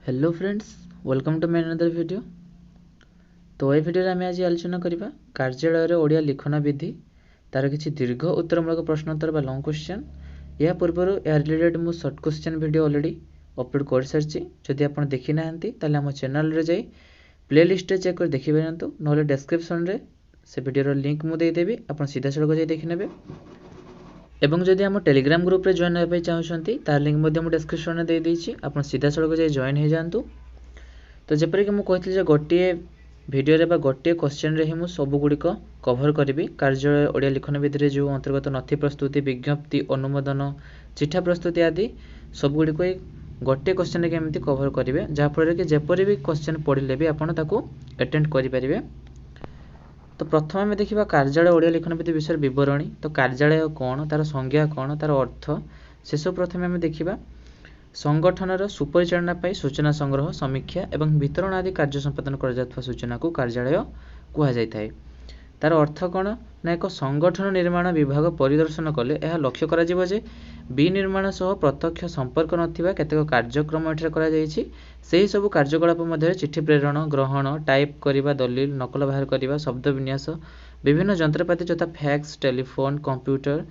Hello friends, welcome to my another video. तो ये video आम आज आलोचना करवा कार्यालय ओडिया लिखन विधि तार किसी दीर्घ उत्तरमूलक प्रश्नोत्तर बा लॉन्ग क्वेश्चन। या पूर्वर या रिलेटेड मु short question video already upload कर सारी। जदि आप देखी ना ताले आम चैनल रे जाई प्ले लिस्ट रे चेक कर देखि पारंतु, नले डिस्क्रिप्शन रे से वीडियो लिंक मु देदेवी, आप सीधा सड़क जाई देखि नेबे। एवं जदि आम टेलीग्राम ग्रुप रे जॉइन होगा चाहते तार लिंक डिस्क्रिप्शन में दे देइछि, आप सीधा सड़क जाई जॉइन हो जातु। तो जपरिक मुझे गोटे वीडियो रे बा गोटे क्वेश्चन रे ही मु सब गुड़िक कभर करी। कार्यालय ओडिया लिखन विधि जो अंतर्गत नथि प्रस्तुति, विज्ञप्ति, अनुमोदन, चिठा प्रस्तुति आदि सब गुड़िक गोटे क्वेश्चन केमती कभर करेंगे, जहाँफल कि जपरी भी क्वेश्चन पढ़ले भी आपड़ अटेंड करेंगे। तो प्रथम आम देखा कार्यालय ओडिया लिखन विधि विषय बरणी। तो कार्यालय कौन, तार संज्ञा कौन, तार अर्थ से सब प्रथम आम देखा। संगठनर सुपरिचालना सूचना संग्रह, समीक्षा एवं वितरण आदि कार्य संपादन कर सूचना को कार्यालय कहुए। तार अर्थ कौन ना, एक संगठन निर्माण विभाग परिदर्शन कले यह लक्ष्य करा जिवो जे विनिर्माण सह प्रत्यक्ष संपर्क नथिबा केतेक कार्यक्रम एठार करा जायछि। सेही सब कार्यकलाप मध्य चिठी प्रेरण, ग्रहण, टाइप करिबा, दलिल नकल बाहर करिबा, शब्द विन्यास, विभिन्न यंत्रपाति तथा फैक्स, टेलीफोन, कंप्यूटर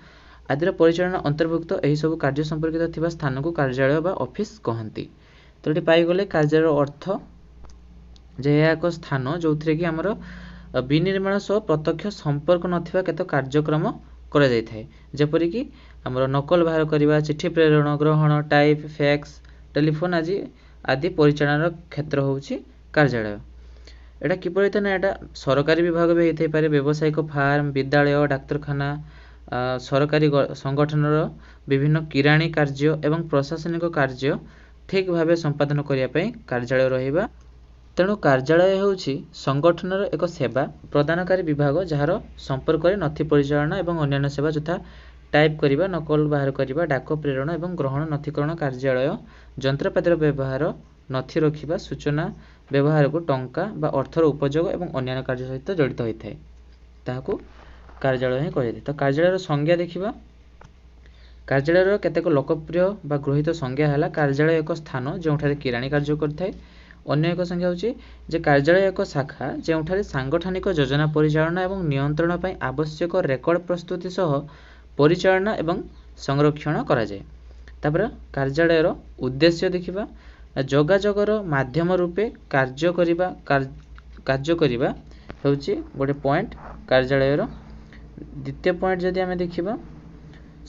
आदिर परिचालन अंतर्भुक्त यही सब कार्य संपर्कित थिबा स्थान को कार्यालय बा ऑफिस कहंती। तो ये पाइगले कार्यालय अर्थ जे एक स्थान जो थे कि आमर विनिर्माण सह प्रत्यक्ष संपर्क नथिबा केते कार्यक्रम करा जाय थाए, जेपरि कि आमर नकल बाहर करिबा, चिठी प्रेरण, ग्रहण, टाइप, फैक्स, टेलीफोन आदि परिचालन क्षेत्र होउछि कार्यालय। एटा किपरि त ना, एटा सरकारी विभाग भी हेथै पारे, व्यावसायिक फार्म, विद्यालय, डाक्तरखाना, सरकारी संगठनर विभिन्न किराणी कार्य एवं प्रशासनिक कार्य ठीक भाव संपादन करने कार्यालय रहिबा। तेणु कार्यालय होउछि संगठनर एक सेवा प्रदानकारी विभाग जार संपर्क में नथि परिचालन एवं अन्य सेवा यथा टाइप करिबा, नकल बाहर करिबा, डाक प्रेरण एवं ग्रहण नथिकरण कार्यालय, यंत्रपातिर व्यवहार, नथि रखिबा, सूचना व्यवहार को टंका बा अर्थर उपयोग एवं अन्य कार्य सहित जड़ित होता है, ताहाकू कार्यालय ही कह। तो कार्यालय संज्ञा देखा। कार्यालय केतेक लोकप्रिय बा गृहीत संज्ञा है कार्यालय एक स्थान जो किराणी कार्य करथाय। अन्य एक संज्ञा होची जे कार्यालय एक शाखा जो सांगठनिक योजना परिचालन एवं नियंत्रण पर आवश्यक रेकर्ड प्रस्तुति सह परिचालन एवं संरक्षण करा जाय। तापर कार्यालय उद्देश्य देखा। जोगाजोगर माध्यम रूपे कार्य करिबा होची गोटे पॉइंट कार्यालय। द्वितीय पॉइंट जदि आम देखा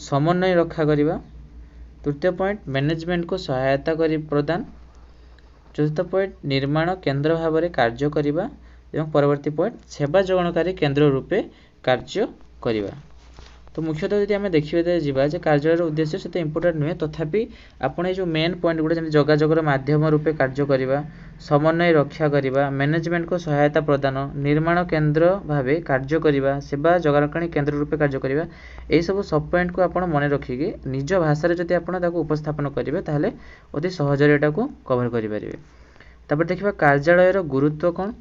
समन्वय रक्षा करिबा। तृतीय पॉइंट मैनेजमेंट को सहायता करी प्रदान। चतुर्थ पॉइंट निर्माण केंद्र भाव में कार्य करिबा एवं परवर्ती पॉइंट सेवा जोगाणकारी केंद्र रूपे कार्य करिबा। तो मुख्यतः जब आम देखा जावा कार्यालय उद्देश्य से इंपोर्टेंट नुहे, तथापि आपण जो मेन पॉइंट गुड़ा जैसे जोगाजोगर माध्यम रूपे कार्य करिबा, समन्वय रक्षा करिबा, मैनेजमेंट को सहायता प्रदान, निर्माण केंद्र भावे कार्य करिबा, सेवा जोगाणकारी केंद्र रूपे कार्य करिबा, एई सब पॉइंट को आपण मन रखिकी निज भाषा रे जदि आपण ताको उपस्थापन करिवे ताहले अति सहजरे एटा को कवर करि परिबे। तापर देखिबा कार्यालयर गुरुत्व कोन।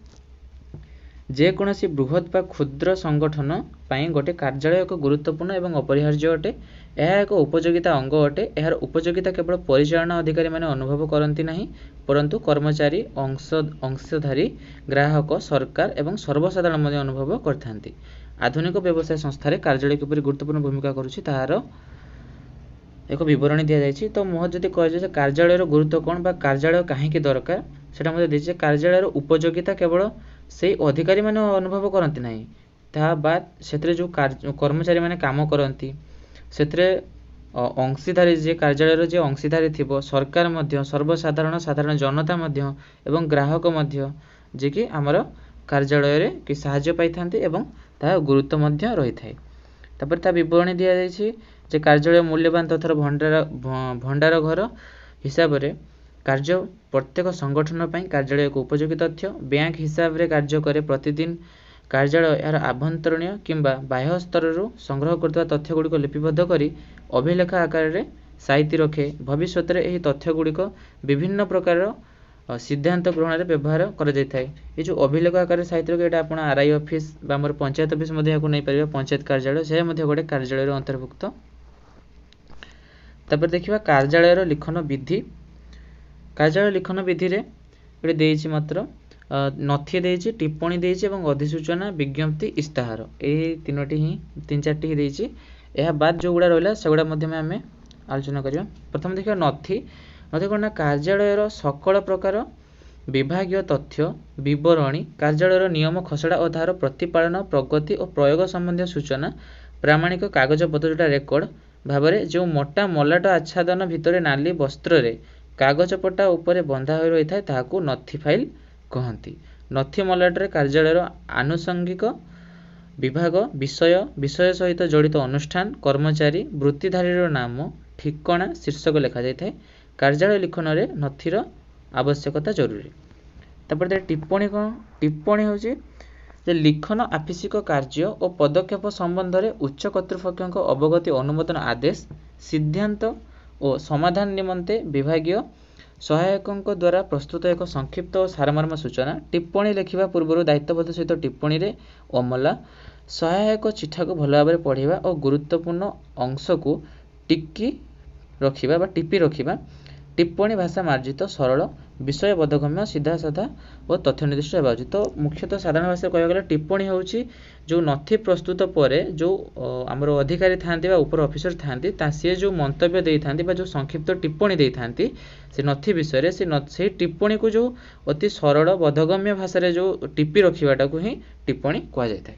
जेकोसी बृहत बा क्षुद्र संगठन पाई गोटे कार्यालय एक गुरुत्वपूर्ण एवं अपरिहार्य अटे। यह एक उपयोगिता अंग अटे। यार उपयोगिता केवल परिचालना अधिकारी माने अनुभव करती नहीं, परंतु कर्मचारी, अंशधारी, ग्राहक, सरकार एवं सर्वसाधारण अनुभव करथांती। आधुनिक व्यवसाय संस्थार कार्यालय किपरि गुरुत्वपूर्ण भूमिका करुछि ताहार एक बरणी दि जाइछि। तो मुझे जदि कह कार्यालय गुरुत्व कौन बा कार्यालय कहीं दरकार सेटा मुझे दीजिए। कार्यालय उपयोगिता केवल से अधिकारी माने अनुभव करती नहीं, ता बाद से जो कर्मचारी माने काम करती से अंशीधारी जे कार्यालय जे अंशीधारी थिबो, सरकार मध्य, सर्वसाधारण साधारण जनता मध्य एवं ग्राहक मध्य जे कि आमर कार्यालय रे कि सहाय्य पाई थांती एवं ता गुरुत्व मध्य रही थाए। तापर ता विवरणी दिया जाइछि जे कार्यालय मूल्यवान तथा भंडार घर हिसाब रे कार्य प्रत्येक संगठन पर कार्यालय को उपयोगी तथ्य बैंक हिसाब रे कार्य करे। प्रतिदिन कार्यालय यार आभंतरणीय किंबा बाह्य स्तर संग्रह करता तथ्य गुड़िक लिपिबद्ध करी अभिलेख आकार रे साइती रखे। भविष्य में यह तथ्य गुड़िक विभिन्न प्रकार सिद्धांत ग्रहण में व्यवहार कर जो अभिलेख आकार साहित्य रखे आप आरआई ऑफिस पंचायत ऑफिस नहीं पारे, पंचायत कार्यालय से गोटे कार्यालय अंतर्भुक्त। तापर देखिबा कार्यालय लिखन विधि। କାର୍ଯ୍ୟାଳୟ ଲିଖନ ବିଧିରେ ଏଠି ଦେଇଛି ମାତ୍ର ନଥି ଦେଇଛି, ଟିପ୍ପଣୀ ଦେଇଛି ଏବଂ ଅଧିସୂଚନା, ବିଜ୍ଞପ୍ତି, ଇସ୍ତାହାର ଏହି ତିନି ଚାରିଟି ହିଁ ଦେଇଛି। ଏହା ବାଦ ଯେଉଁଗୁଡ଼ା ରହିଲା ସେଗୁଡ଼ା ମଧ୍ୟ ଆମେ ଆଲୋଚନା କରିବା। ପ୍ରଥମେ ଦେଖିବା ନଥି। ନଥି କ'ଣ ନା କାର୍ଯ୍ୟାଳୟର ସକଳ ପ୍ରକାର ବିଭାଗୀୟ ତଥ୍ୟ, ବିବରଣୀ, କାର୍ଯ୍ୟାଳୟର ନିୟମ ଖସଡ଼ା ଓ ତାହାର ପ୍ରତିପାଳନ, ପ୍ରଗତି ଓ ପ୍ରୟୋଗ ସମ୍ବନ୍ଧୀୟ ସୂଚନା, ପ୍ରାମାଣିକ କାଗଜପତ୍ର ଯେଉଁଟା ରେକର୍ଡ଼ ଭାବରେ ଯେଉଁ ମୋଟା ମଲାଟ ଆଚ୍ଛାଦନ ଭିତରେ ନାଲି ବସ୍ତ୍ରରେ କାଗଜପଟା ଉପରେ ବନ୍ଧା ହୋଇ ରହିଥାଏ ତାହାକୁ ନଥି ଫାଇଲ୍ କହନ୍ତି। ନଥି ମଲାଟରେ କାର୍ଯ୍ୟାଳୟର ଆନୁଷଙ୍ଗିକ ବିଭାଗ, ବିଷୟ ସହିତ ଜଡ଼ିତ ଅନୁଷ୍ଠାନ, କର୍ମଚାରୀ, ବୃତ୍ତିଧାରୀର ନାମ, ଠିକଣା, ଶୀର୍ଷକ ଲେଖାଯାଇଥାଏ। କାର୍ଯ୍ୟାଳୟ ଲିଖନରେ ନଥିର ଆବଶ୍ୟକତା ଜରୁରୀ। ତାପରେ ଟିପ୍ପଣୀ କ'ଣ? ଟିପ୍ପଣୀ ହେଉଛି ଯେ ଲିଖନ ଆଫିସିକ କାର୍ଯ୍ୟ ଓ ପଦକ୍ଷେପ ସମ୍ବନ୍ଧରେ ଉଚ୍ଚ କର୍ତ୍ତୃପକ୍ଷଙ୍କ ଅବଗତି ଅନୁମୋଦନ ଆଦେଶ, ସିଦ୍ଧାନ୍ତ ଓ ସମାଧାନ ନିମନ୍ତେ ବିଭାଗୀୟ ସହାୟକଙ୍କ ଦ୍ୱାରା ପ୍ରସ୍ତୁତ ଏକ ସଂକ୍ଷିପ୍ତ ଓ ସାରମର୍ମ ସୂଚନା। ଟିପ୍ପଣୀ ଲେଖିବା ପୂର୍ବରୁ ଦାୟିତ୍ୱବୋଧ ସହିତ ଟିପ୍ପଣୀରେ ଅମଲା ସହାୟକ ଚିଠାକୁ ଭଲ ଭାବରେ ପଢ଼ିବା ଓ ଗୁରୁତ୍ୱପୂର୍ଣ୍ଣ ଅଂଶକୁ ଟିପି ରଖିବା। ଟିପ୍ପଣୀ ଭାଷା ମାର୍ଜିତ, ସରଳ, ବିଷୟ ବୋଧଗମ୍ୟ, ସିଧାସାଧା ଓ ତଥ୍ୟ ନିର୍ଦ୍ଦିଷ୍ଟ ହେବା ଉଚିତ। ତ ମୁଖ୍ୟତଃ ସାଧାରଣ ଭାଷାରେ କହିବାକୁ ଗଲେ ଟିପ୍ପଣୀ ହେଉଛି ଯେଉଁ ନଥି ପ୍ରସ୍ତୁତ ପରେ ଯେଉଁ ଆମର ଅଧିକାରୀ ଥାଆନ୍ତି ବା ଉପର ଅଫିସର ଥାଆନ୍ତି ସିଏ ଯେଉଁ ମନ୍ତବ୍ୟ ଦେଇଥାନ୍ତି ବା ଯେଉଁ ସଂକ୍ଷିପ୍ତ ଟିପ୍ପଣୀ ଦେଇଥାନ୍ତି ସେ ନଥି ବିଷୟରେ, ସେହି ଟିପ୍ପଣୀକୁ ଯେଉଁ ଅତି ସରଳ ବୋଧଗମ୍ୟ ଭାଷାରେ ଯେଉଁ ଟିପି ରଖିବାଟାକୁ ହିଁ ଟିପ୍ପଣୀ କୁହାଯାଇଥାଏ।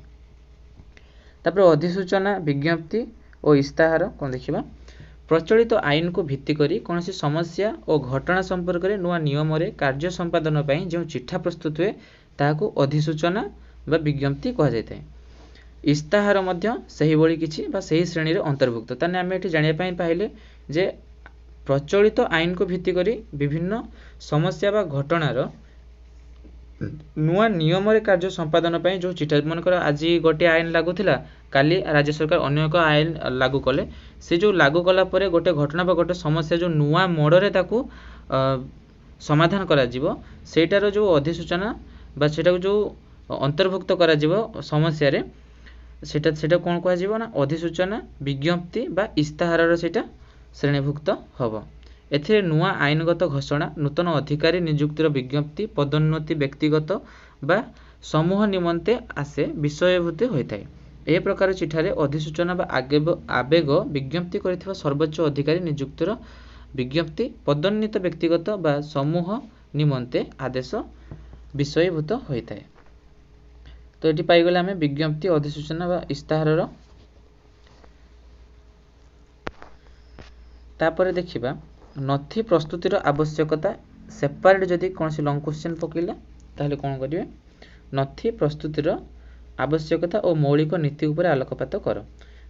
ତାପରେ ଅଧିସୂଚନା, ବିଜ୍ଞପ୍ତି ଓ ଇସ୍ତାହାର କ'ଣ ଦେଖିବା? ପ୍ରଚଳିତ ଆଇନକୁ ଭିତ୍ତି କରି କୌଣସି ସମସ୍ୟା ଓ ଘଟଣା ସମ୍ପର୍କରେ ନୂଆ ନିୟମରେ କାର୍ଯ୍ୟ ସମ୍ପାଦନ ପାଇଁ ଯେଉଁ ଚିଠା ପ୍ରସ୍ତୁତ ହୁଏ ତାହାକୁ ଅଧିସୂଚନା ବା ବିଜ୍ଞପ୍ତି କୁହାଯାଇଥାଏ। ଇସ୍ତାହାର ମଧ୍ୟ ସେହିଭଳି କିଛି ବା ସେହି ଶ୍ରେଣୀରେ ଅନ୍ତର୍ଭୁକ୍ତ। ତାହେଲେ ଆମେ ଏଠି ଜାଣିବା ପାଇଁ ପାଇଲେ ଯେ ପ୍ରଚଳିତ ଆଇନକୁ ଭିତ୍ତି କରି ବିଭିନ୍ନ ସମସ୍ୟା ବା ଘଟଣାର ନୂଆ ନିୟମରେ କାର୍ଯ୍ୟ ସମ୍ପାଦନ ପାଇଁ ଯେଉଁ ଚିଠା, ମନେକର ଆଜି ଗୋଟିଏ ଆଇନ ଲାଗୁଥିଲା, କାଲି ରାଜ୍ୟ ସରକାର ଅନ୍ୟ ଏକ ଆଇନ ଲାଗୁ କଲେ, ସେ ଯେଉଁ ଲାଗୁ କଲା ପରେ ଗୋଟେ ଘଟଣା ବା ଗୋଟେ ସମସ୍ୟା ଯେଉଁ ନୂଆ ମୋଡ଼ରେ ତାକୁ ସମାଧାନ କରାଯିବ ସେଇଟାର ଯେଉଁ ଅଧିସୂଚନା ବା ସେଟାକୁ ଯେଉଁ ଅନ୍ତର୍ଭୁକ୍ତ କରାଯିବ ସମସ୍ୟାରେ ସେଇଟା କ'ଣ କୁହାଯିବ ନା ଅଧିସୂଚନା, ବିଜ୍ଞପ୍ତି ବା ଇସ୍ତାହାରର ସେଇଟା ଶ୍ରେଣୀଭୁକ୍ତ ହେବ। ଏଥିରେ ନୂଆ ଆଇନଗତ ଘୋଷଣା, ନୂତନ ଅଧିକାରୀ ନିଯୁକ୍ତିର ବିଜ୍ଞପ୍ତି, ପଦୋନ୍ନତି ବ୍ୟକ୍ତିଗତ ବା ସମୂହ ନିମନ୍ତେ ଆସେ ବିଷୟଭୂତ ହୋଇଥାଏ। ଏହି ପ୍ରକାର ଚିଠାରେ ଅଧିସୂଚନା ବା ଆବେଗ ବିଜ୍ଞପ୍ତି କରିଥିବା ସର୍ବୋଚ୍ଚ ଅଧିକାରୀ ନିଯୁକ୍ତିର ବିଜ୍ଞପ୍ତି, ପଦୋନ୍ନତ ବ୍ୟକ୍ତିଗତ ବା ସମୂହ ନିମନ୍ତେ ଆଦେଶ ବିଷୟଭୂତ ହୋଇଥାଏ। ତ ଏଠି ପାଇଗଲେ ଆମେ ବିଜ୍ଞପ୍ତି, ଅଧିସୂଚନା ବା ଇସ୍ତାହାରର। ତାପରେ ଦେଖିବା ନଥି ପ୍ରସ୍ତୁତିର ଆବଶ୍ୟକତା। ସେପାରେଟ୍ ଯଦି କୌଣସି ଲଙ୍ଗ କ୍ୱେଶ୍ଚିନ୍ ପକେଇଲା ତାହେଲେ କ'ଣ କରିବେ? ନଥି ପ୍ରସ୍ତୁତିର ଆବଶ୍ୟକତା ଓ ମୌଳିକ ନୀତି ଉପରେ ଆଲୋକପାତ କର।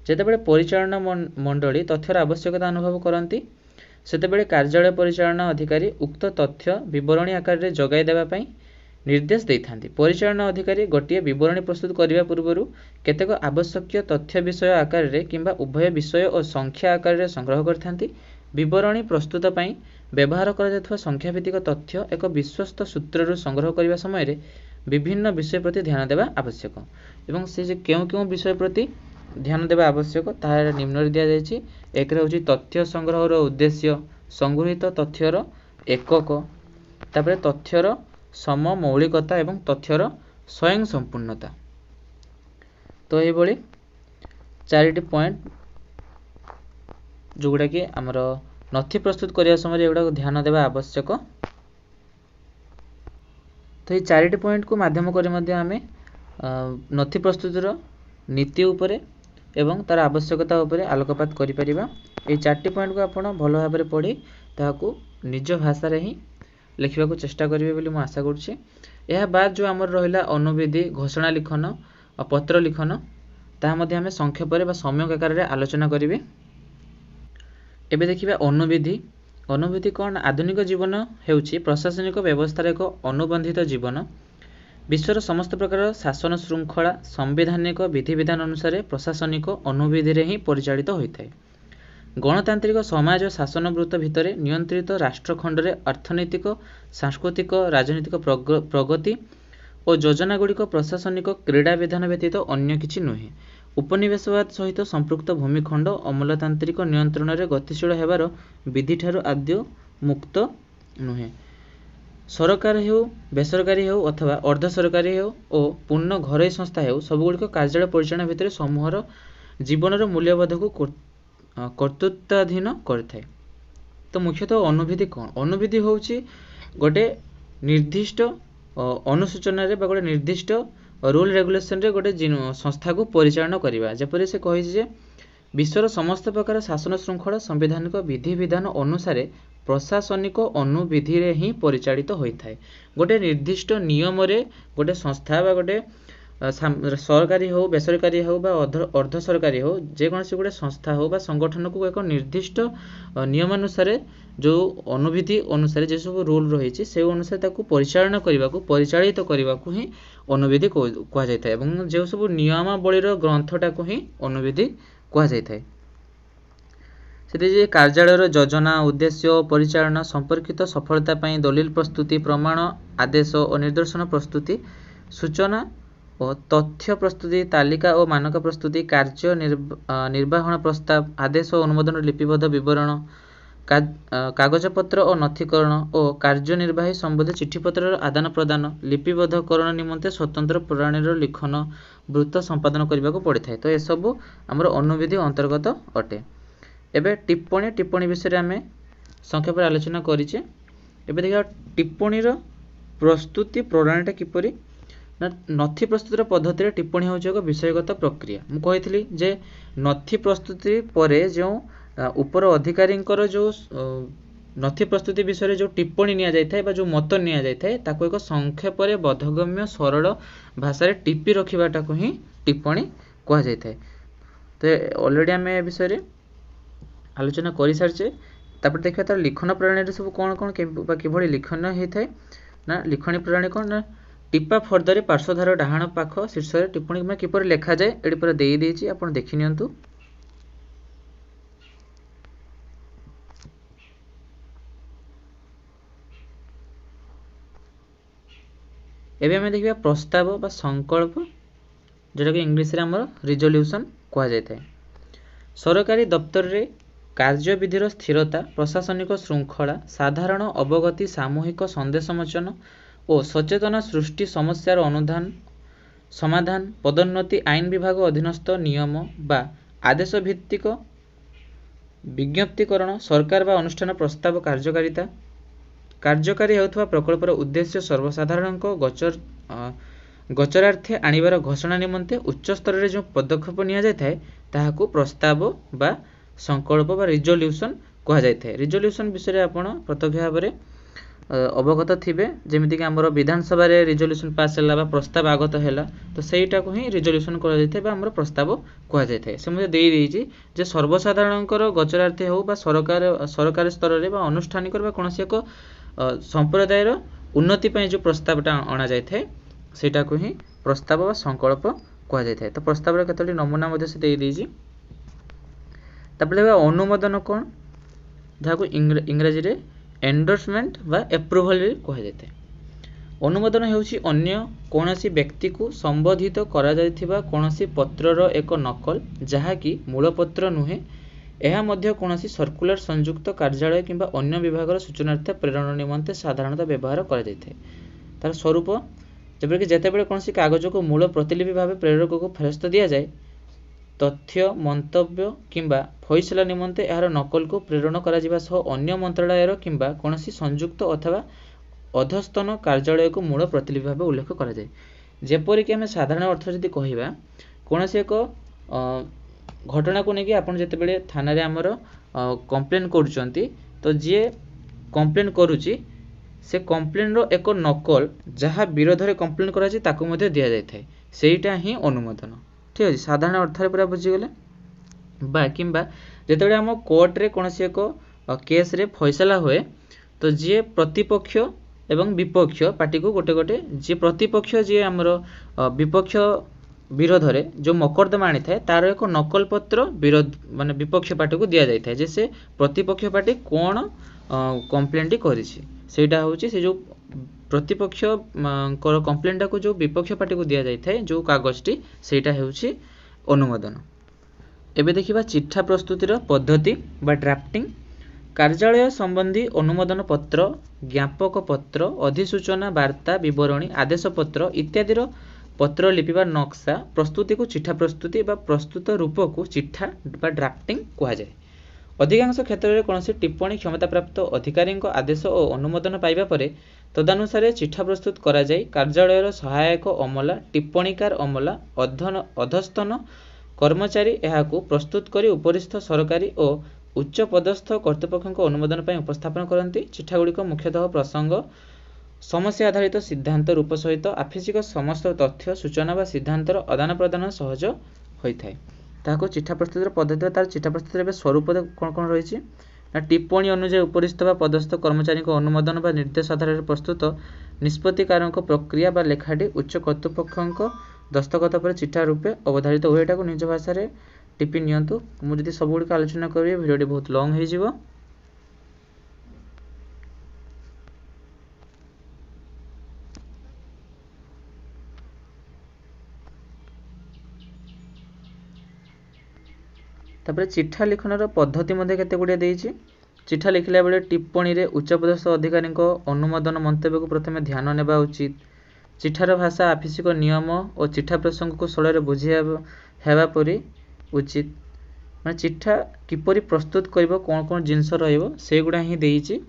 ଯେତେବେଳେ ପରିଚାଳନା ମଣ୍ଡଳୀ ତଥ୍ୟର ଆବଶ୍ୟକତା ଅନୁଭବ କରନ୍ତି ସେତେବେଳେ କାର୍ଯ୍ୟାଳୟ ପରିଚାଳନା ଅଧିକାରୀ ଉକ୍ତ ତଥ୍ୟ ବିବରଣୀ ଆକାରରେ ଯୋଗାଇ ଦେବା ପାଇଁ ନିର୍ଦ୍ଦେଶ ଦେଇଥାନ୍ତି। ପରିଚାଳନା ଅଧିକାରୀ ଗୋଟିଏ ବିବରଣୀ ପ୍ରସ୍ତୁତ କରିବା ପୂର୍ବରୁ କେତେକ ଆବଶ୍ୟକୀୟ ତଥ୍ୟ ବିଷୟ ଆକାରରେ କିମ୍ବା ଉଭୟ ବିଷୟ ଓ ସଂଖ୍ୟା ଆକାରରେ ସଂଗ୍ରହ କରିଥାନ୍ତି। ବିବରଣୀ ପ୍ରସ୍ତୁତ ପାଇଁ ବ୍ୟବହାର କରାଯାଉଥିବା ସଂଖ୍ୟାଭିତ୍ତିକ ତଥ୍ୟ ଏକ ବିଶ୍ୱସ୍ତ ସୂତ୍ରରୁ ସଂଗ୍ରହ କରିବା ସମୟରେ ବିଭିନ୍ନ ବିଷୟ ପ୍ରତି ଧ୍ୟାନ ଦେବା ଆବଶ୍ୟକ। ଏବଂ ସେ ଯେ କେଉଁ ବିଷୟ ପ୍ରତି ଧ୍ୟାନ ଦେବା ଆବଶ୍ୟକ ତାହା ନିମ୍ନରେ ଦିଆଯାଇଛି। ଏକରେ ହେଉଛି ତଥ୍ୟ ସଂଗ୍ରହର ଉଦ୍ଦେଶ୍ୟ, ସଂଗୃହୀତ ତଥ୍ୟର ଏକକ, ତାପରେ ତଥ୍ୟର ସମମୌଳିକତା ଏବଂ ତଥ୍ୟର ସ୍ୱୟଂ ସମ୍ପୂର୍ଣ୍ଣତା। ତ ଏହିଭଳି 4ଟି ପଏଣ୍ଟ ଯେଉଁଗୁଡ଼ାକି ଆମର ନଥି ପ୍ରସ୍ତୁତ କରିବା ସମୟରେ ଏଗୁଡ଼ାକୁ ଧ୍ୟାନ ଦେବା ଆବଶ୍ୟକ। ତ ଏହି 4ଟି ପଏଣ୍ଟକୁ ମାଧ୍ୟମ କରି ମଧ୍ୟ ଆମେ ନଥି ପ୍ରସ୍ତୁତିର ନୀତି ଉପରେ ଏବଂ ତାର ଆବଶ୍ୟକତା ଉପରେ ଆଲୋକପାତ କରିପାରିବା। ଏହି 4ଟି ପଏଣ୍ଟକୁ ଆପଣ ଭଲ ଭାବରେ ପଢ଼ି ତାହାକୁ ନିଜ ଭାଷାରେ ହିଁ ଲେଖିବାକୁ ଚେଷ୍ଟା କରିବେ ବୋଲି ମୁଁ ଆଶା କରୁଛି। ଏହା ବାଦ ଯେଉଁ ଆମର ରହିଲା ଅନୁବିଧି, ଘୋଷଣା ଲିଖନ, ପତ୍ର ଲିଖନ, ତାହା ମଧ୍ୟ ଆମେ ସଂକ୍ଷେପରେ ବା ସମ୍ୟକ ଆକାରରେ ଆଲୋଚନା କରିବେ। ଏବେ ଦେଖିବା ଅନୁବିଧି। ଅନୁବିଧି କ'ଣ? ଆଧୁନିକ ଜୀବନ ହେଉଛି ପ୍ରଶାସନିକ ବ୍ୟବସ୍ଥାର ଏକ ଅନୁବନ୍ଧିତ ଜୀବନ। ବିଶ୍ୱର ସମସ୍ତ ପ୍ରକାର ଶାସନ ଶୃଙ୍ଖଳା ସାମ୍ବିଧାନିକ ବିଧିବିଧାନ ଅନୁସାରେ ପ୍ରଶାସନିକ ଅନୁବିଧିରେ ହିଁ ପରିଚାଳିତ ହୋଇଥାଏ। ଗଣତାନ୍ତ୍ରିକ ସମାଜ ଶାସନବୃତ୍ତ ଭିତରେ ନିୟନ୍ତ୍ରିତ ରାଷ୍ଟ୍ରଖଣ୍ଡରେ ଅର୍ଥନୈତିକ, ସାଂସ୍କୃତିକ, ରାଜନୈତିକ ପ୍ରଗତି ଓ ଯୋଜନାଗୁଡ଼ିକ ପ୍ରଶାସନିକ କ୍ରୀଡ଼ା ବିଧାନ ବ୍ୟତୀତ ଅନ୍ୟ କିଛି ନୁହେଁ। ଉପନିବେଶବାଦ ସହିତ ସମ୍ପୃକ୍ତ ଭୂମିଖଣ୍ଡ ଅମଲତାନ୍ତ୍ରିକ ନିୟନ୍ତ୍ରଣରେ ଗତିଶୀଳ ହେବାର ବିଧିଠାରୁ ଆଦୌ ମୁକ୍ତ नुहे। सरकार हेउ बेसरकारी हेउ अथवा अर्ध सरकारी हेउ ओ पूर्ण घरोई संस्था हेउ सबुगुड़िक कार्यालय परिचालन भितर समूहर जीवनर मूल्यबोध को कर्तृत्वाधीन करथाए। तो मुख्यतः अनुभूति कौन? अनुभूति होउची गोटे निर्दिष्ट अनुसूचना रे बा गोटे निर्दिष्ट रूल रेगुलेशन रे गोटे संस्था को परिचालन करिबा। जेपरि से कहि जे विश्वर समस्त प्रकार शासन श्रृंखला संवैधानिक विधि विधान अनुसार प्रशासनिक अनुविधि रे ही परिचालित होइथाए। गोटे निर्दिष्ट नियम रे गोटे संस्था बा गोटे सरकारी हो बेसरकारी हो बा अर्ध सरकारी हो जेकोसी गोटे संस्था हो बा संगठन को एक निर्दिष्ट नियमानुसार जो अनुविधि अनुसार जे सब रूल रही से अनुसार ताकू परिचालन करने को परिचालित करने को ही अनुविधि कह जाए एवं जो सब नियमावलीर ग्रंथटा को ही अनुविधि कह जाए। से कार्यालय योजना उद्देश्य परिचालन संपर्कित सफलता पाई दलील प्रस्तुति प्रमाण आदेश और निर्देशन प्रस्तुति सूचना और तथ्य प्रस्तुति तालिका और मानक प्रस्तुति कार्य निर्वहन प्रस्ताव आदेश और अनुमोदन लिपिबद्ध विवरण कागजपत्र और नथीकरण और कार्यनिर्वाही संबंधी चिठीपत्र आदान प्रदान लिपिबद्धकरण निमंते स्वतंत्र प्रणाली लिखन वृत्त संपादन करने को पड़ता है। तो यह सब आमर अनुविधि अंतर्गत अटे। एबे टिप्पणी विषय आम संक्षेप आलोचना करिचे। एबे देखा टिप्पणीर प्रस्तुति प्रणालीटा किपरि ना नथी प्रस्तुतिर पद्धति टिप्पणी होउछ एक विषयगत प्रक्रिया। मु कहितली जे नथी प्रस्तुति परे जो ऊपर अधिकारी जो नथी प्रस्तुति विषय जो टिप्पणी निया जाय थाए बा जो मत निया जाय थाए ताको एक संक्षेप रे बोधगम्य सरल भाषा रे टिप्पी रखिबाटा को ही टिप्पणी कहा जाय थाए। तो ऑलरेडी आम ए विषय रे आलोचना कर सारी। तापर देखा तार लिखन प्रणाली सब कौन कौन किभली लिखन होता है ना लिखनी प्रणाली कौन ना टिपा फर्दरे पार्श्वधार डाहाण पाख शीर्ष टिप्पणी में किपर लिखा जाए ये पूरा देदेजी आप देखी नियंतु। एबे हमें देखिए प्रस्ताव बा संकल्प जोटा कि इंग्लिश रे हमर रिजोल्यूशन कहा जाय थाए। सरकारी दफ्तर रे कार्यविधिर स्थिरता प्रशासनिक श्रृंखला साधारण अवगति सामूहिक संदेश मोचन और सचेतना सृष्टि समस्यार अनुधान समाधान पदोन्नति आईन विभाग अधीनस्थ नियम बा आदेश भित्तिक विज्ञप्तिकरण सरकार बा अनुष्ठान प्रस्ताव कार्यकारिता कार्यकारी होता प्रकल्पर उद्देश्य सर्वसाधारण गोचरार्थे आनिबार घोषणा निमंते उच्च स्तर रे जो पदक्षेप निया जाय थाए ताहाकू प्रस्ताव बा संकल्प बा रिजोल्यूशन कहा जाय थाए। रिजोल्यूशन विषय आपण प्रत्यक्ष भाव में अवगत थिबे जेमिति कि हमर विधानसभा रे रिजोल्यूशन पास होला बा प्रस्ताव आगत हैला तो सेटा को ही रिजोल्यूशन करा जाय थाए बा हमर प्रस्ताव कहा जाय थाए। से मुझे देई देइछि जे सर्वसाधारणकर गोचरार्थे हो बा सरकार स्तर रे बा अनुष्ठानिक बा कोनोसी एक संप्रदायर उन्नति पई जो प्रस्तावटा अना जाय थाए सेटा को ही प्रस्ताव बा संकल्प कहा जाय थाए। तो प्रस्ताव रे केतोटी नमूना मध्ये से देई देइछि। तापर अनुमोदन कौन जहाँ को इंग्राजी रे एंडोर्समेंट बा एप्रूवल कहा जाए। अनुमोदन हेउछि अन्य कोनोसी व्यक्ति को संबोधित करा जायथिबा कोनोसी पत्रर एक नकल जहाँकि मूल पत्र नुहे यह मध्य कोनोसी सर्कुलर संयुक्त कार्यालय किंबा अन्य विभागर सूचनार्थ प्रेरण निमंते साधारणतः व्यवहार करा जायथे। तार स्वरूप जबकि कि जेतेबेले कोनोसी कागज को मूल प्रतिलिपि भाव प्रेरक को फेरस्त दिया जाए तथ्य मंतव्य किंबा फैसला निमंते यार नकल को प्रेरण करा जिबा सह अन्य मंत्रालयर किंबा कोनोसी संयुक्त अथवा अधस्तन कार्यालय को मूल प्रतिलिपि भाव उल्लेख करा जाए। जेपरि कि हमें साधारण अर्थ जदि कहिबा कोनोसी एक घटना को लेकिन आपन जेतेबेले थाना रे हमर कंप्लेन करूचंती तो जे कंप्लेन करूची से कंप्लेन रो एक नकल जहाँ विरोध रे कंप्लेन करा छी ताकू मध्ये दिया जाय थाए सेटा ही अनुमोदन। ठीक है साधारण अर्थ रे पूरा बुझीगले बा किंबा जेतेबेले हम कोर्ट रे कोनोसी एक केस रे फैसला होए तो जे प्रतिपक्ष एवं विपक्ष पार्टी को गोटे गोटे जे प्रतिपक्ष जे हमर विपक्ष विरोध रे जो मकद्दमा आनी थाए तार एक नकल पत्र विरोध माने विपक्ष पार्टी को दिया जाय थाए जे से प्रतिपक्ष पार्टी कोन कंप्लेंट करिछि सेटा होछि से जो प्रतिपक्ष कंप्लेंटा को जो विपक्ष पार्टी को दिया जाय थाए जो कागजटी सेटा हेउछि अनुमोदन। एबे देखिबा चिठा प्रस्तुतिर पद्धति बा ड्राफ्टिंग। कार्यालय संबंधी अनुमोदन पत्र, ज्ञापक पत्र, अधिसूचना वार्ता विवरणी, आदेश पत्र इत्यादि पत्र लिपि बा नक्शा प्रस्तुति को चिठा प्रस्तुति बा प्रस्तुत रूप को चिठा बा ड्राफ्टिंग कहा जाए। अधिकांश क्षेत्र में कौन टिप्पणी क्षमता प्राप्त अधिकारी आदेश और अनुमोदन पाइबा परे तदनुसार चिठा प्रस्तुत करा जाए। कार्यालय सहायक अमला, टिप्पणीकार अमला, अधस्तन कर्मचारी यहाकू प्रस्तुत करी उपरिस्थ सरकारी और उच्च पदस्थ कर्तृपक्ष अनुमोदन पर उपस्थापन करती। चिठागुड़िक मुख्यतः प्रसंग, समस्या आधारित सिद्धांत रूप सहित आफिसिक समस्त तथ्य सूचना व सिद्धांतर आदान प्रदान सहज होता है। ताको चिठा प्रस्तुतिर पद्धति तार चिठा प्रस्तुतिर स्वरूप कौन कौन रही ना टिप्पणी अनुसार उपरिस्थ व पदस्थ कर्मचारी अनुमोदन व निर्देश आधार प्रस्तुत निष्पत्तिकार प्रक्रिया व लेखाटी उच्च कर्तृपक्ष दस्तखत पर चिठा रूपे अवधारित हुए। एटा को निज भाषा रे टिपि नियंतु। मुझे सबुड़ आलोचना करी भिडियो बहुत लंग हो जिवो। तापर चिठा लिखनर पद्धति मध्य केते गुड़िया देइछि। चिठा लिखला बेले टिप्पणी रे उच्चपदस्थ अधिकारी अनुमोदन मंतव्य को प्रथमे ध्यान नेबा उचित। चिठार भाषा आफिसिक नियम और चिठा प्रसंग को सरल बुझिया हेबा परि उचित। माने चिठा किपरि प्रस्तुत करिवो कोन कोन जिंस रहइबो से गुडा ही देइछि।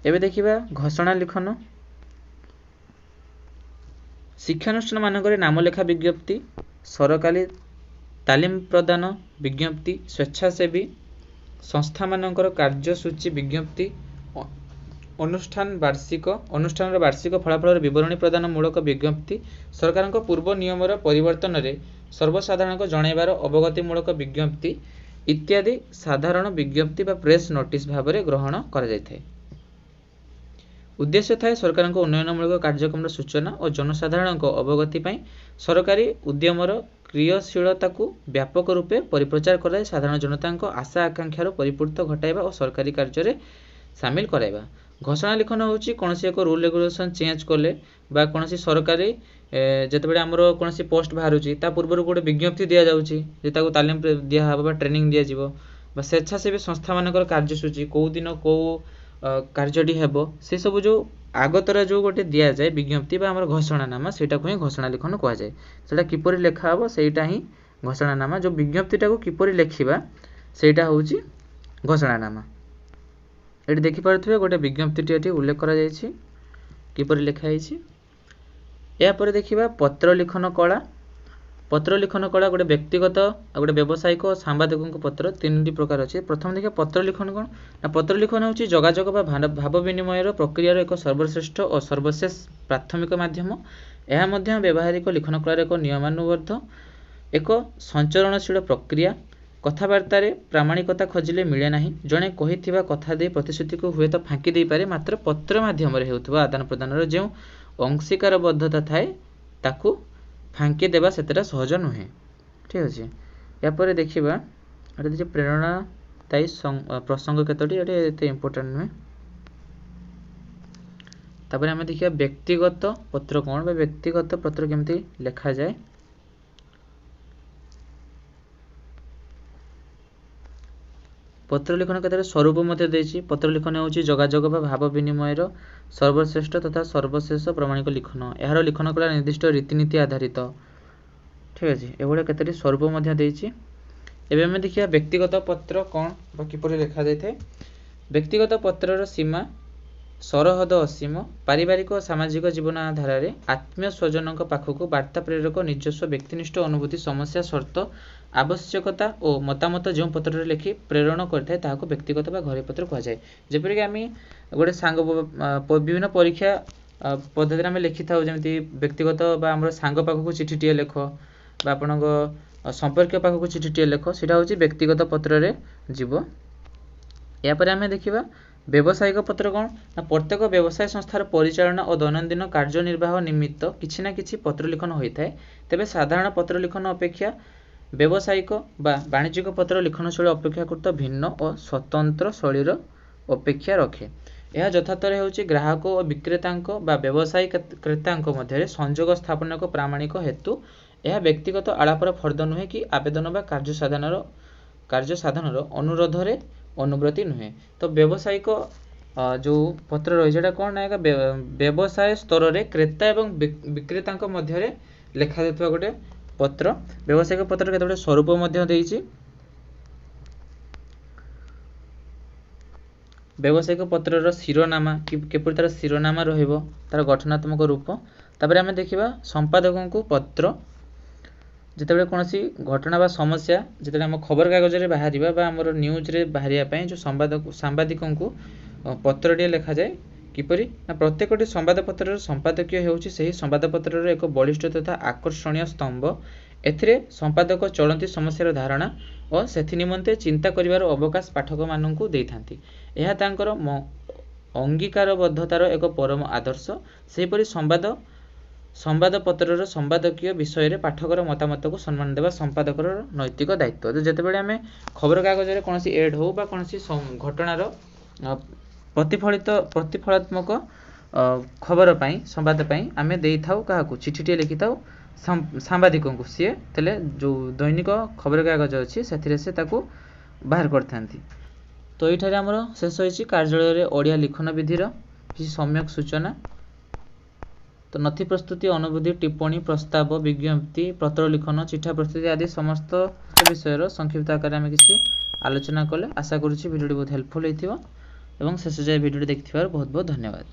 एबे देखिबा घोषणा लिखन। शिक्षानुष्ठान मानकरे नाम लेखा विज्ञप्ति, सरकारी तालीम प्रदान विज्ञप्ति, स्वेच्छासेवी संस्था मानकर कार्यसूची विज्ञप्ति, अनुष्ठान वार्षिक फलाफल विवरणी प्रदान मूलक विज्ञप्ति, सरकार पूर्व नियम परिवर्तन रे सर्वसाधारण जनइबार अवगतिमूलक विज्ञप्ति इत्यादि साधारण विज्ञप्ति बा प्रेस नोटिस भाव में ग्रहण करा जायथाय। उद्देश्य थाए सरकार उन्नयनमूलक कार्यक्रम सूचना और जनसाधारण अवगति पाई सरकारी उद्यमर क्रियाशीलता को व्यापक रूपे परिप्रचार कराई साधारण जनता आशा आकांक्षार परिपूर्त घटाइबा और सरकारी कार्य में सामिल कराइबा। घोषणा लिखन होची कोनसी एक रूल रेगुलेशन चेंज कले बा कोनसी सरकारी जेतेबेले हमरो कोनसी पोस्ट बाहरुची ता पूर्व गोटे विज्ञप्ति दिया जाउची जे ताको तालीम दिया हबा ट्रेनिंग दिया जिवो बा स्वेच्छासेवी संस्था मानकर कार्यसूची को दिन को कार्यटी हेबो से सब जो आगतरा जो गोटे दिया जाए विज्ञप्ति बा हमर घोषणानामा सेटा को ही घोषणा लिखन कहा जाए। सेटा किपरि लेखा हबो सेटा ही घोषणानामा। जो विज्ञप्तिटा को किपरि लेखिबा सेटा होची घोषणानामा। एटी देखि पारथुबे गोटे विज्ञप्तिटी एटी उल्लेख करा जायछि किपरि लेखा आइछि। या पर देखिबा पत्र लिखन कला। पत्र लिखन कला गोटे व्यक्तिगत गोटे व्यावसायिक और सांबादिक पत्र तीन प्रकार अच्छे। प्रथम देखिए पत्र लिखन कौन ना पत्र लिखन होची जोगाजोग बा भाव विनिमय प्रक्रिया एक सर्वश्रेष्ठ और सर्वशेष प्राथमिक माध्यम। यह मध्य व्यावहारिक लिखन कलार एक नियमानुबद्ध एक संचरणशील प्रक्रिया। कथबार्ता प्रामाणिकता खोजिले मिले नहीं। जड़े कही कथा दे प्रतिश्रुति को हुए तो फांकी दे पारे मात्र पत्र माध्यम आदान प्रदान जो अंशीकारबद्धता थाए ताकू फांकी देवा सेतेटा सहज नुहे। ठीक अच्छे। यापर देखा ये प्रेरणादायी प्रसंग केतोटी ये इम्पोर्टेंट नुहे। तापर आम देखिए व्यक्तिगत पत्र कौन व्यक्तिगत पत्र केमती लेखा जाए। पत्र लिखन क्षेत्र में स्वरूप मध्य देछि। पत्र लिखन होछि जोगाजोग बा भाव विनिमय सर्वश्रेष्ठ तथा सर्वशेष प्रमाणिक लिखन। यार लिखन कला निर्दिष्ट रीतिनीति आधारित। ठीक अच्छे। एभलिया केतोटी स्वरूप मध्य देछि। एबे हम देखिया व्यक्तिगत पत्र कौन बा किपरि लेखा जायथे। व्यक्तिगत पत्रर सीमा सरहद असीम। पारिवारिक और सामाजिक जीवन आधार आत्मीय स्वजन पाखक वार्ता प्रेरक निजस्व व्यक्तिनिष्ठ अनुभूति समस्या शर्त आवश्यकता और मतामत जो पत्र लिखि प्रेरण करता है व्यक्तिगत बा घरे पत्र कह जाए। जेपरिक आम गोटे सांग विभिन्न परीक्षा पद्धति आम लिखि था जमी व्यक्तिगत बा आम सांग पाखक चिठीटे लेख बा आपण संपर्क पाखक चिठीटे लेख सेटा हूँ व्यक्तिगत पत्र जीव। यापर आम देखा व्यावसायिक पत्र कौन ना प्रत्येक व्यवसाय संस्थार परिचालना और दैनंदिन कार्यनिर्वाह निमित्त किछि ना किछि पत्र लिखन होता है। तेबे साधारण पत्र लिखन अपेक्षा व्यावसायिक बा वाणिज्यिक पत्र लिखन शैली अपेक्षाकृत भिन्न और स्वतंत्र शैलीर अपेक्षा रखे। यह यथार्थरे होची ग्राहक और विक्रेतांको बा व्यवसायी क्रेतांको मध्यरे संयोग स्थापन एक प्रामाणिक हेतु। यह व्यक्तिगत आलापर फर्द नुहे कि आवेदन बा कार्य साधनर अनुरोधरे अनुव्रत्ति नुहे। तो व्यावसायिक जो पत्र रही है कौन ना व्यवसाय स्तर में क्रेता एवं विक्रेता मध्य लेखा जाता गोटे पत्र। व्यावसायिक पत्र केते स्वरूप व्यावसायिक पत्रर शिरोनामा किपरि तार शिरोनामा रहिबो तार गठनात्मक रूप। तापर आमे देखिबा संपादकों को पत्र जितेबाला कौन सी घटना बा समस्या जिते आम खबर कागज में बाहर बा आमर न्यूज रे बाहर जो सांबादिकों को पत्रटे लिखा जाए किपरि ना प्रत्येकटी संवादपत्र संपादकीय होउछि सही संवादपत्र एक बलिष्ठ तथा आकर्षणीय स्तंभ। एथिरे संपादक चलती समस्यार धारणा और सेथि निमंते चिंता करिवार अवकाश पाठक माननकु देइथांती। एहा तांकर अंगीकारबद्धतार एक परम आदर्श। सेहिपरि संवादपत्रर संपादकीय विषय रे पाठकर मतामत को सम्मान देवा संपादकर नैतिक दायित्व। तो जेतेबेले आमे खबर कागज रे कोनसी एड हो बा कोनसी घटनार प्रतिफलात्मक खबर पाई संवाद पाई आमे देई थाउ काहाकू चिठीटे लिखि थाउ सांबादिकों को। सी तेले जो दैनिक खबर कागज अछि सेथिरे से ताकू बाहर करथांती। तो एठारे हमर शेष होइछि कार्यालय रे ओडिया लिखन विधिर किछि सम्यक सूचना। तो नथि प्रस्तुति अनुभूति टिप्पणी प्रस्ताव विज्ञप्ति पत्र लिखन चिठा प्रस्तुति आदि समस्त विषय संक्षिप्त आकार में किसी आलोचना कले। आशा करुच्ची भिडियो बहुत हेल्पफुल होइथिबो एवं शेष जाय भिडियो देखिथिबार बहुत बहुत धन्यवाद।